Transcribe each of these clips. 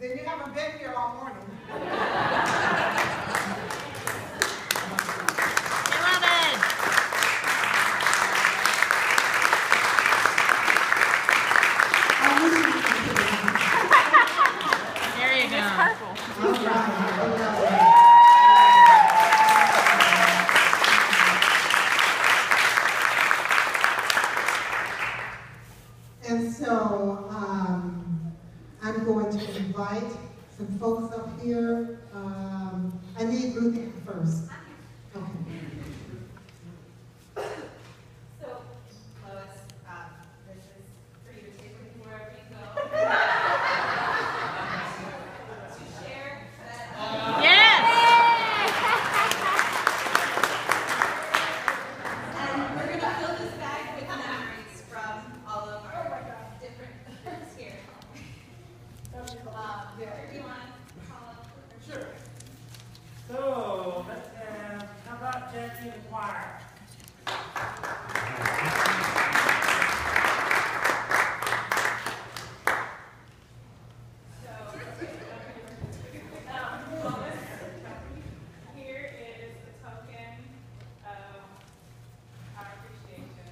Then you haven't been here all morning. There you go. It's purple. All right. And so I'm going to invite some folks up here. I need Ruth Ann first. Okay. So, Lois, this is for you to take with you wherever you go. To share that. Yes! And we're going to fill this bag with memories from all of our different groups here. Do you want to call up? Sure. So, let's have, how about Jackie and choir? Lois, here is a token of our appreciation.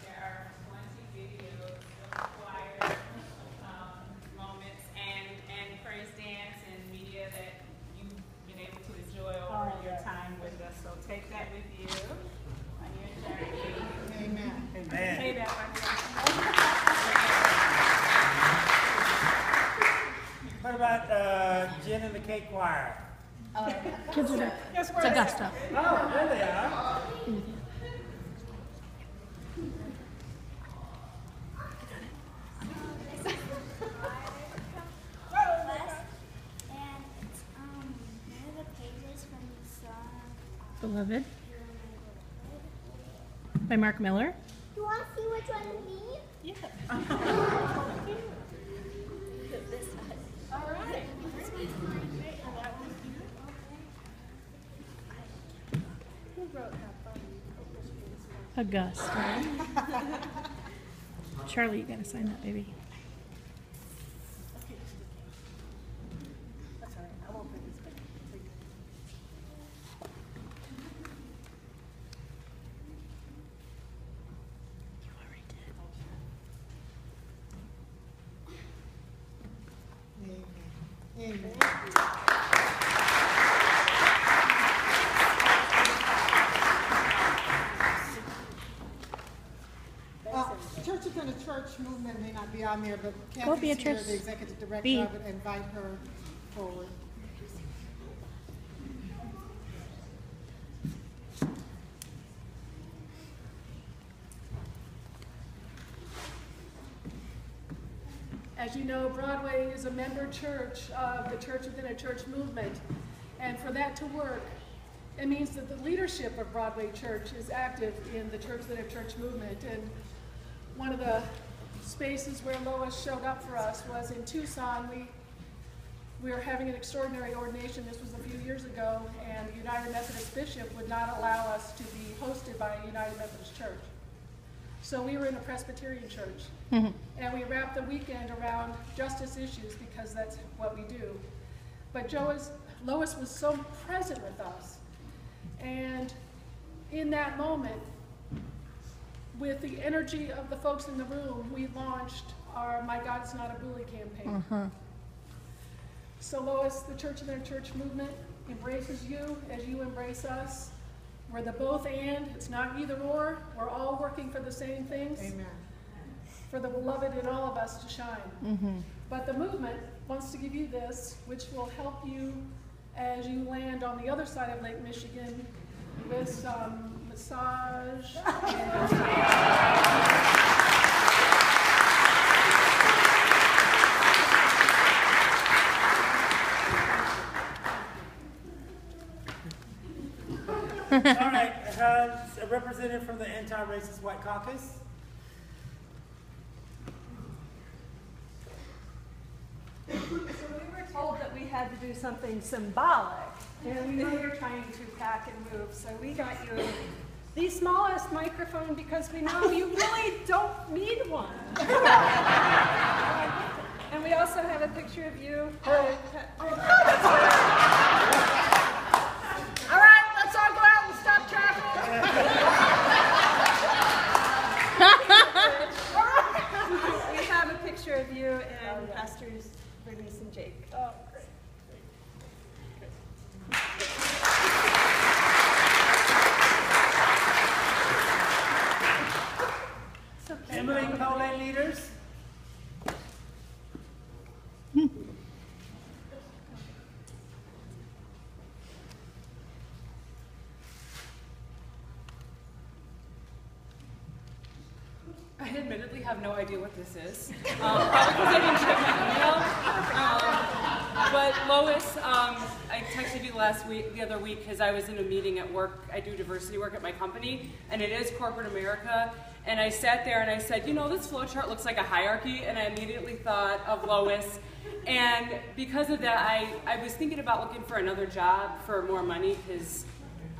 There are 20 videos of choir moments and praise dance and media that you've been able to enjoy over your time with us. So take that with you on your journey. Amen. Amen. Say that one. What about Jen and the Cake Choir? Kids are there. It's Augusta. Oh, there they are. Beloved. By Mark Miller. You want to see which one it means? Yeah. All right. Augusta. Charlie, you gotta sign that, baby. You already did. Amen. Amen. Church Within a Church movement may not be on there, but Go, Kathy's here, Beatrice. the executive director. Bea. I would invite her forward. As you know, Broadway is a member church of the Church Within a Church movement. And for that to work, it means that the leadership of Broadway Church is active in the Church Within a Church movement. And one of the spaces where Lois showed up for us was in Tucson. We were having an extraordinary ordination. This was a few years ago, and the United Methodist Bishop would not allow us to be hosted by a United Methodist Church. So we were in a Presbyterian church, and we wrapped the weekend around justice issues because that's what we do. But Lois was so present with us, and in that moment, with the energy of the folks in the room, we launched our My God's Not a Bully campaign. So Lois, the Church Within a Church movement embraces you as you embrace us. We're the both and, it's not either or. We're all working for the same things. Amen. For the beloved in all of us to shine. But the movement wants to give you this, which will help you as you land on the other side of Lake Michigan with some massage All right, a representative from the Anti-Racist White Caucus. So we were told that we had to do something symbolic, and we know you're trying to pack and move, so we got you the smallest microphone because we know you really don't need one. And we also have a picture of you. All right, let's all go out and stop traffic. We have a picture of you and Pastors Bernice and Jake. Oh, great. Emily, co-lay leaders. I admittedly have no idea what this is. Probably because I didn't check my email. But Lois, I texted you the other week, because I was in a meeting at work. I do diversity work at my company, and it is corporate America. And I sat there and I said, you know, this flowchart looks like a hierarchy, and I immediately thought of Lois. And because of that, I was thinking about looking for another job for more money, because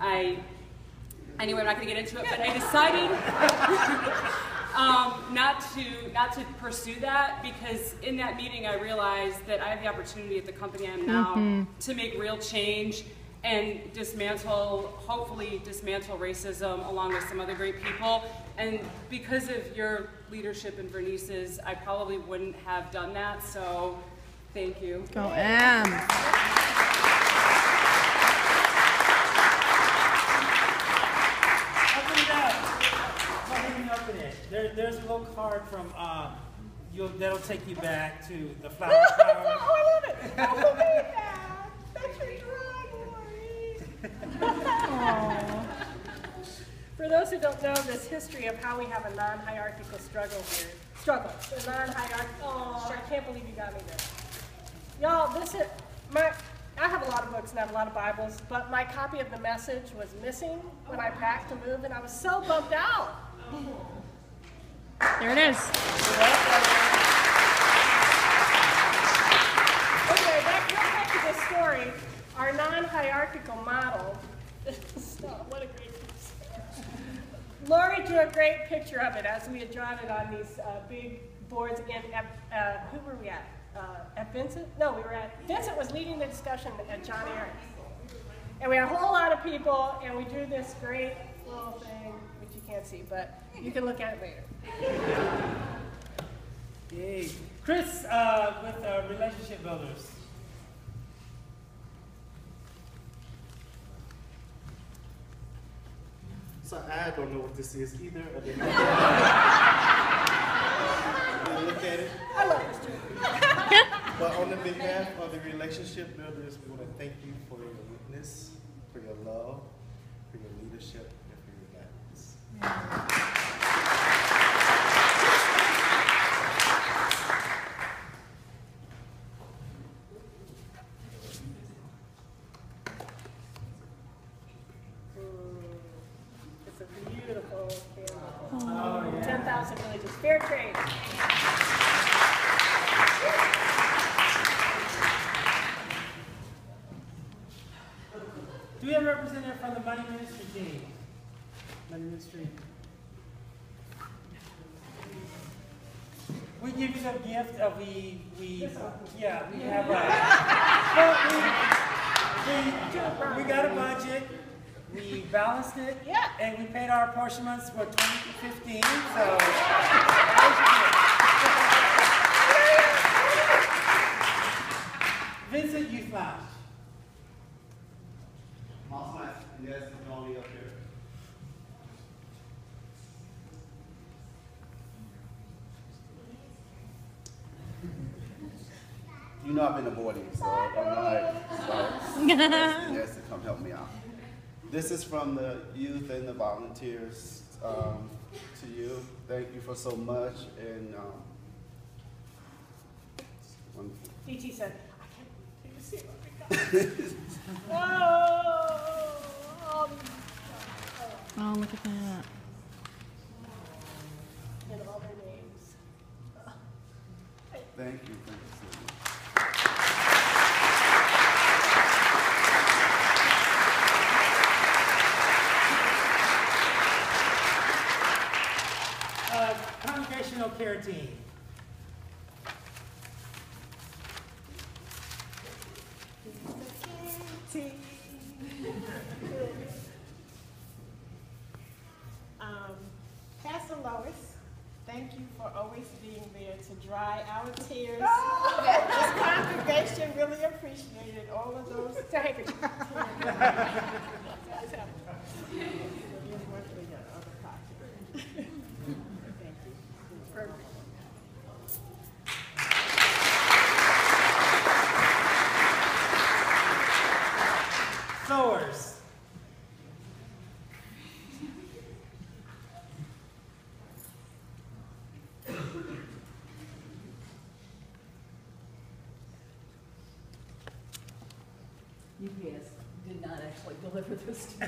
anyway, I'm not going to get into it, but I decided not to pursue that, because in that meeting I realized that I have the opportunity at the company I'm now to make real change and hopefully dismantle racism along with some other great people. And because of your leadership and Bernice's, I probably wouldn't have done that, so thank you. Go Em. Open it up. Go ahead and open it. There's a little card from that'll take you back to the flower power. Oh, I love it. I believe that. That's your drawing, Lori. For those who don't know this history of how we have a non-hierarchical struggle here. A non-hierarchical. Oh, I can't believe you got me there. Y'all, I have a lot of books and I have a lot of Bibles, but my copy of the Message was missing when I packed to move, and I was so bummed out. There it is. Okay, back to the story. Our non-hierarchical model. What a great piece. Lori drew a great picture of it as we had drawn it on these big boards again. Who were we at? At Vincent? No, Vincent was leading the discussion at John Aaron. And we had a whole lot of people, and we drew this great little thing, which you can't see, but you can look at it later. Yay. Chris, with Relationship Builders. So I don't know what this is either. I didn't look at it. I love this too. But on the behalf of the Relationship Builders, we want to thank you for your witness, for your love, for your leadership, and for your guidance. It's a beautiful candle. 10,000 villages. Fair trade. Do we have a representative from the Money Ministry team? Money Ministry. We give you the gift of we have we got a budget, we balanced it, and we paid our apportionments for 2015, so Vincent Youth Lounge. Yes, it's only up here. You know I've been aborting, so I'm not yes, to come help me out. This is from the youth and the volunteers to you. Thank you for so much, and it's wonderful. DT said, I can't believe you see what we got. Oh, look at that. And all their names. Thank you so much. Congregational care team. dry our tears. This congregation really appreciated all of those. It's a handkerchief. Sowers. UPS did not actually deliver this to me.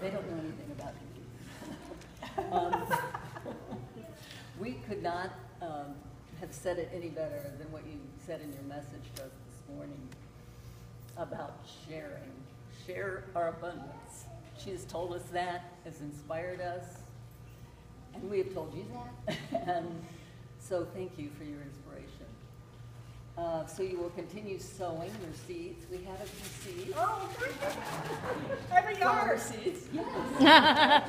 They don't know anything about me. We could not have said it any better than what you said in your message to us this morning about sharing. Share our abundance. She has told us that, has inspired us, and we have told you that. And so thank you for your inspiration. So you will continue sowing your seeds. We have a few seeds. Oh, thank you. Every yard. Seeds. Yes.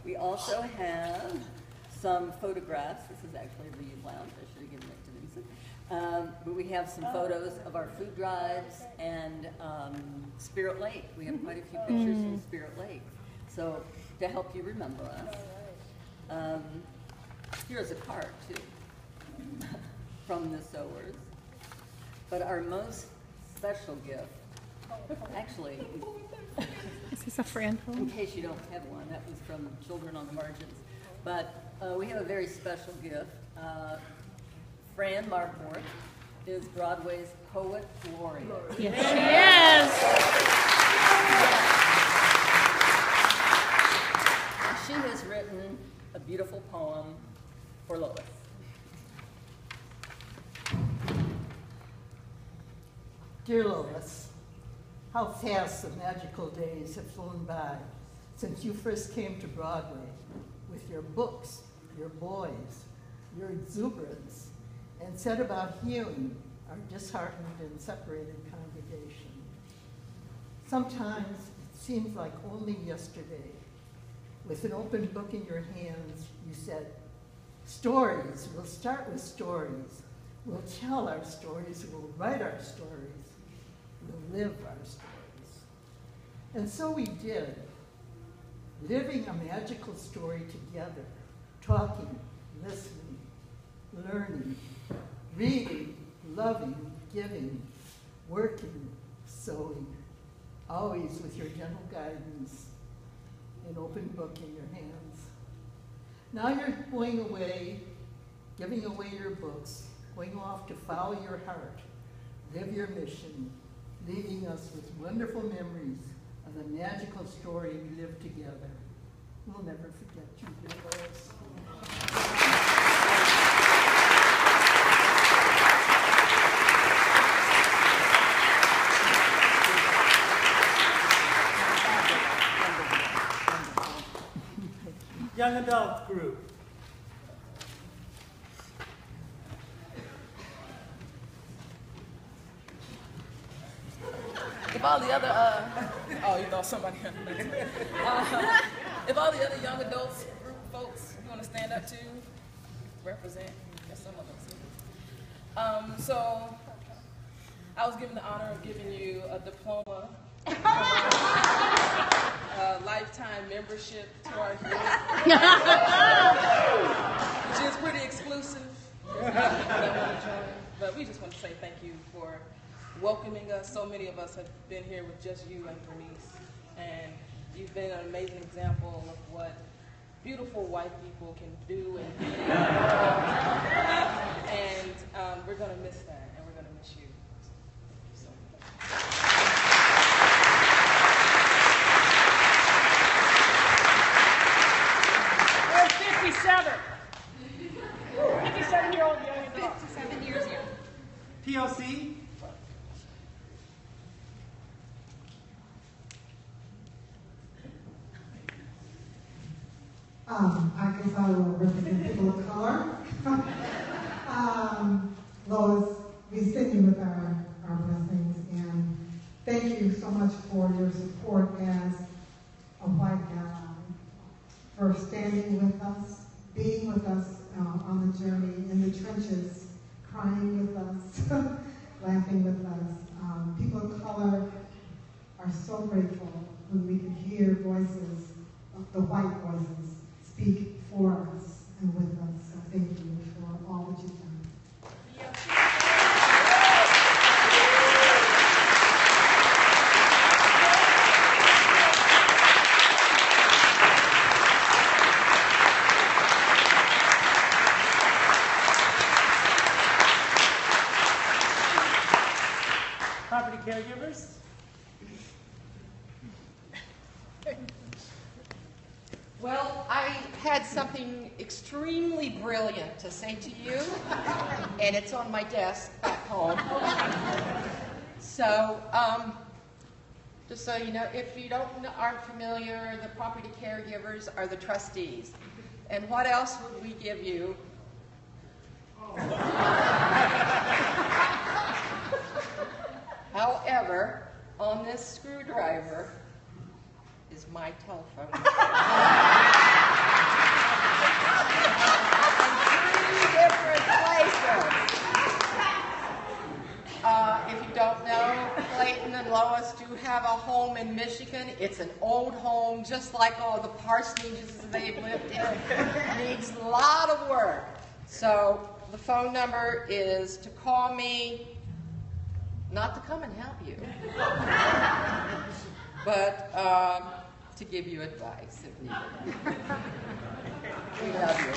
We also have some photographs. This is actually a read lounge. I should have given it to Lisa. But we have some photos of our food drives and Spirit Lake. We have quite a few pictures from Spirit Lake. So to help you remember us. Here's a card too from the sowers. But our most special gift, actually, Is this a friend? in case you don't have one, that was from Children on the Margins. But we have a very special gift. Fran Markworth is Broadway's Poet Laureate. Yes, She has written a beautiful poem for Lois. Dear Lois, how fast the magical days have flown by since you first came to Broadway with your books, your boys, your exuberance, and set about healing our disheartened and separated congregation. Sometimes it seems like only yesterday, with an open book in your hands, you said, stories, we'll start with stories. We'll tell our stories, we'll write our stories, we'll live our stories. And so we did, living a magical story together, talking, listening, learning, reading, loving, giving, working, sewing, always with your gentle guidance, an open book in your hands. Now you're going away, giving away your books, going off to follow your heart, live your mission, leaving us with wonderful memories of the magical story we lived together. We'll never forget you, dear Lois. Young adult group. If all the other, oh, you know somebody. If all the other young adults group folks you want to stand up to, represent, there's some of them. So I was given the honor of giving you a diploma, lifetime membership to our group, which is pretty exclusive. But we just want to say thank you for welcoming us. So many of us have been here with just you and Bernice, and you've been an amazing example of what beautiful white people can do and be. And we're going to miss that, and we're going to miss you. Thank you so much. We're 57. 57-year-old young adult. 57 years young. POC. I guess I will represent people of color. Lois, we send you with our blessings, and thank you so much for your support as a white ally, for standing with us, being with us on the journey, in the trenches, crying with us, laughing with us. People of color are so grateful when we can hear voices, the white voices, speak for us and with us. So thank you for all that you've done. Property caregivers? Well, I had something extremely brilliant to say to you, and it's on my desk back home. So, just so you know, if you aren't familiar, the property caregivers are the trustees. And what else would we give you? However, on this screwdriver is my telephone. In 3 different places. If you don't know, Clayton and Lois do have a home in Michigan. It's an old home, just like all the parsonages they've lived in. Needs a lot of work. So the phone number is to call me, not to come and help you, but to give you advice if needed. We love you.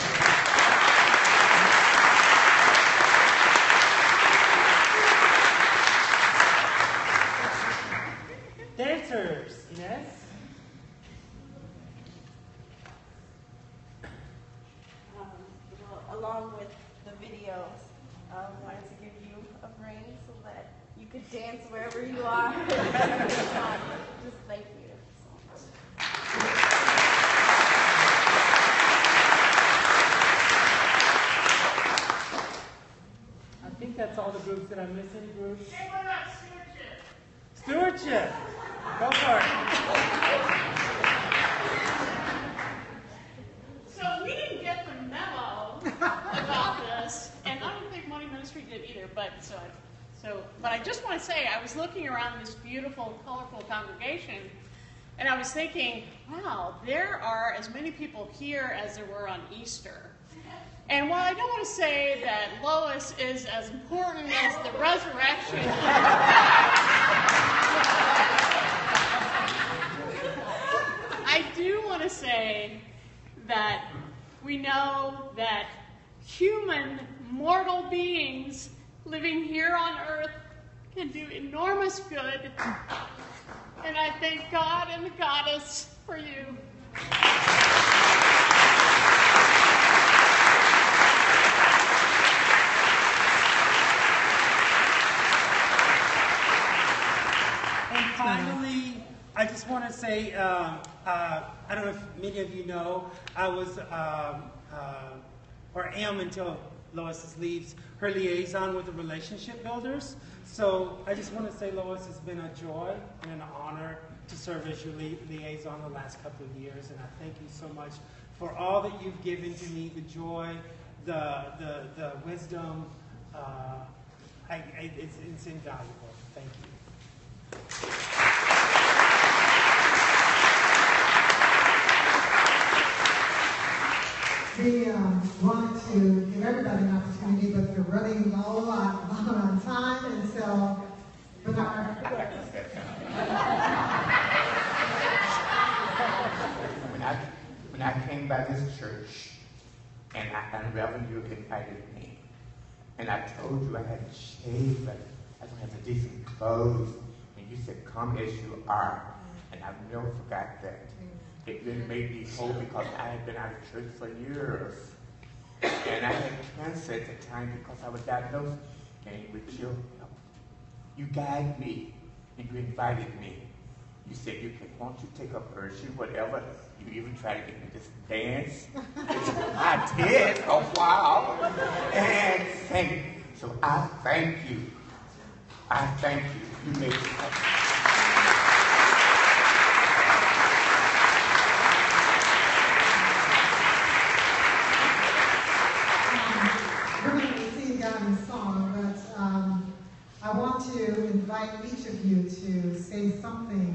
Dancers, yes? Well, along with the videos, I wanted to give you a ring so that you could dance wherever you are. Just thank you so much. I think that's all the groups. Did I miss any groups? Hey, what about stewardship? Stewardship. Go for it. So we didn't get the memo about this, and I don't think Money Ministry did either. But but I just want to say, I was looking around this beautiful, colorful congregation, and I was thinking, wow, there are as many people here as there were on Easter. And while I don't want to say that Lois is as important as the resurrection, I do want to say that we know that human, mortal beings living here on earth can do enormous good. And I thank God and the Goddess for you. And finally, I just want to say, I don't know if many of you know, I was, or am until Lois leaves, her liaison with the relationship builders. So I just want to say, Lois, it's been a joy and an honor to serve as your liaison the last couple of years. And I thank you so much for all that you've given to me, the joy, the wisdom. It's invaluable. Thank you. We wanted to give everybody an opportunity, but we're running low on time, and so Bernard. When I came by this church, and Reverend, you invited me, and I told you I had to shave, I don't have the decent clothes, and you said, "Come as you are," and I've never forgot that. It really made me whole because I had been out of church for years. And I had cancer at the time because I was diagnosed with your help. You guided me and you invited me. You said, won't you take up virtue, whatever. You even tried to get me to dance. I did for a while. And sing. So I thank you. I thank you. You made me happy. invite each of you to say something